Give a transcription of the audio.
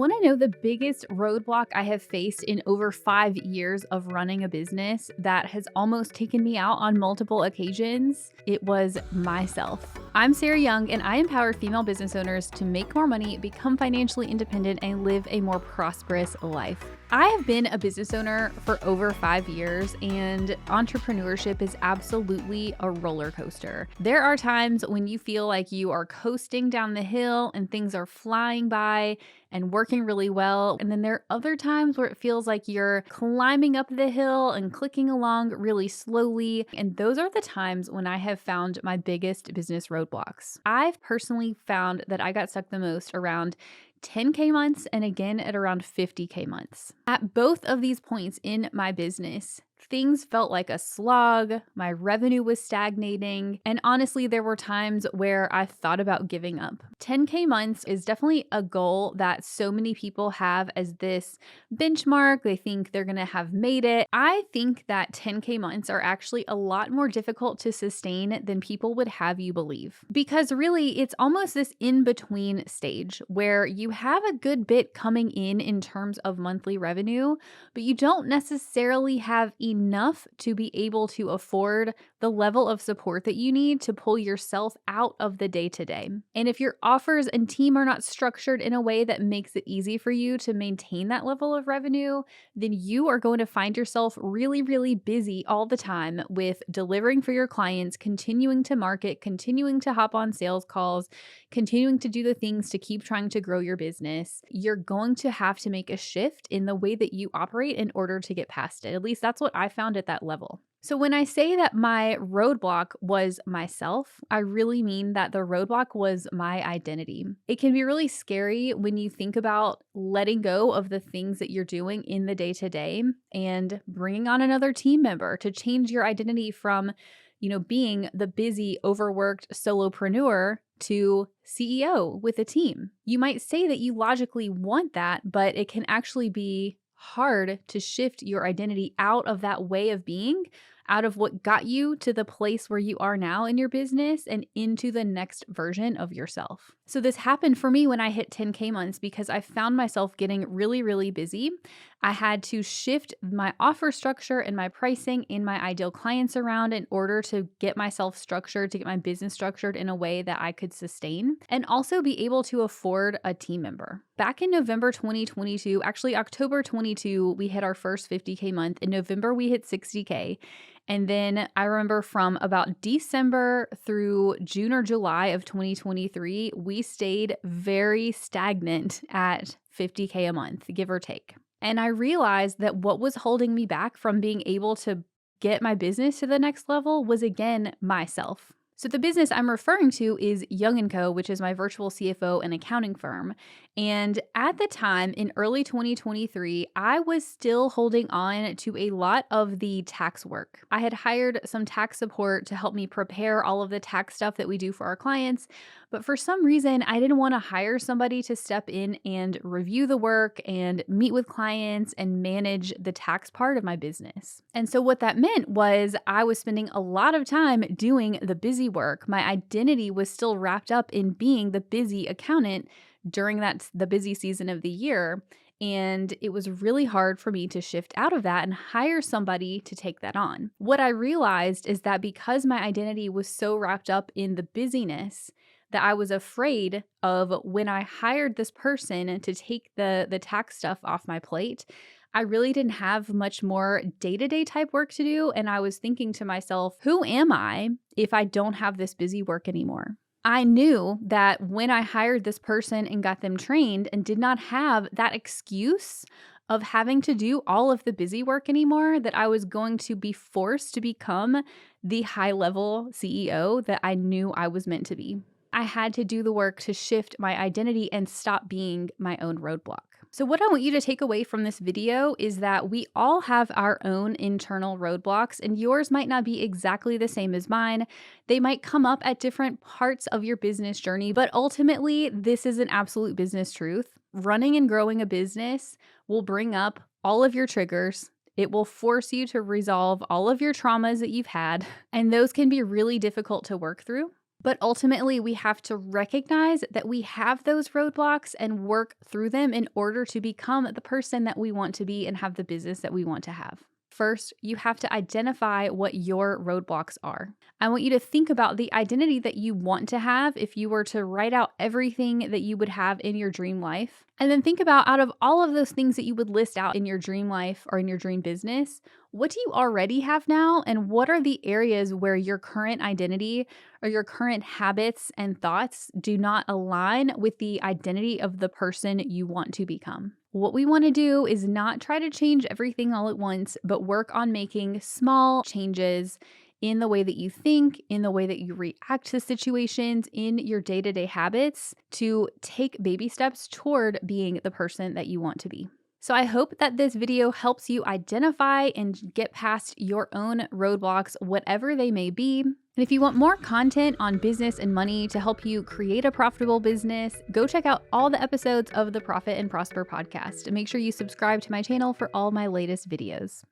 Want to know the biggest roadblock I have faced in over 5 years of running a business that has almost taken me out on multiple occasions? It was myself. I'm Sarah Young, and I empower female business owners to make more money, become financially independent, and live a more prosperous life. I have been a business owner for over 5 years, and entrepreneurship is absolutely a roller coaster. There are times when you feel like you are coasting down the hill and things are flying by and working really well. And then there are other times where it feels like you're climbing up the hill and clicking along really slowly. And those are the times when I have found my biggest business roadblocks. I've personally found that I got stuck the most around 10K months and again at around 50K months. At both of these points in my business, things felt like a slog, my revenue was stagnating, and honestly, there were times where I thought about giving up. 10K months is definitely a goal that so many people have as this benchmark. They think they're gonna have made it. I think that 10K months are actually a lot more difficult to sustain than people would have you believe. Because really, it's almost this in-between stage where you have a good bit coming in terms of monthly revenue, but you don't necessarily have enough to be able to afford the level of support that you need to pull yourself out of the day-to-day. And if your offers and team are not structured in a way that makes it easy for you to maintain that level of revenue, then you are going to find yourself really, really busy all the time with delivering for your clients, continuing to market, continuing to hop on sales calls, continuing to do the things to keep trying to grow your business. You're going to have to make a shift in the way that you operate in order to get past it. At least that's what I found at that level. So when I say that my roadblock was myself, I really mean that the roadblock was my identity. It can be really scary when you think about letting go of the things that you're doing in the day-to-day and bringing on another team member to change your identity from, being the busy, overworked solopreneur to CEO with a team. You might say that you logically want that, but it can actually be hard to shift your identity out of that way of being, out of what got you to the place where you are now in your business and into the next version of yourself. So this happened for me when I hit 10K months because I found myself getting really, really busy. I had to shift my offer structure and my pricing in my ideal clients around in order to get myself structured, to get my business structured in a way that I could sustain and also be able to afford a team member. Back in November 2022, actually October 22, we hit our first 50K month. In November, we hit 60K. And then I remember from about December through June or July of 2023, we stayed very stagnant at 50K a month, give or take. And I realized that what was holding me back from being able to get my business to the next level was, again, myself. So the business I'm referring to is Young & Co., which is my virtual CFO and accounting firm. And at the time, in early 2023, I was still holding on to a lot of the tax work. I had hired some tax support to help me prepare all of the tax stuff that we do for our clients. But for some reason, I didn't want to hire somebody to step in and review the work and meet with clients and manage the tax part of my business. And so what that meant was I was spending a lot of time doing the busy work. My identity was still wrapped up in being the busy accountant during the busy season of the year. And it was really hard for me to shift out of that and hire somebody to take that on. What I realized is that because my identity was so wrapped up in the busyness, that I was afraid of when I hired this person to take the tax stuff off my plate, I really didn't have much more day-to-day type work to do. And I was thinking to myself, who am I if I don't have this busy work anymore? I knew that when I hired this person and got them trained and did not have that excuse of having to do all of the busy work anymore, that I was going to be forced to become the high-level CEO that I knew I was meant to be. I had to do the work to shift my identity and stop being my own roadblock. So what I want you to take away from this video is that we all have our own internal roadblocks, and yours might not be exactly the same as mine. They might come up at different parts of your business journey, but ultimately, this is an absolute business truth. Running and growing a business will bring up all of your triggers. It will force you to resolve all of your traumas that you've had, and those can be really difficult to work through. But ultimately, we have to recognize that we have those roadblocks and work through them in order to become the person that we want to be and have the business that we want to have. First, you have to identify what your roadblocks are. I want you to think about the identity that you want to have if you were to write out everything that you would have in your dream life. And then think about, out of all of those things that you would list out in your dream life or in your dream business, what do you already have now? And what are the areas where your current identity or your current habits and thoughts do not align with the identity of the person you want to become? What we want to do is not try to change everything all at once, but work on making small changes in the way that you think, in the way that you react to situations, in your day-to-day habits to take baby steps toward being the person that you want to be. So I hope that this video helps you identify and get past your own roadblocks, whatever they may be. And if you want more content on business and money to help you create a profitable business, go check out all the episodes of the Profit and Prosper podcast. And make sure you subscribe to my channel for all my latest videos.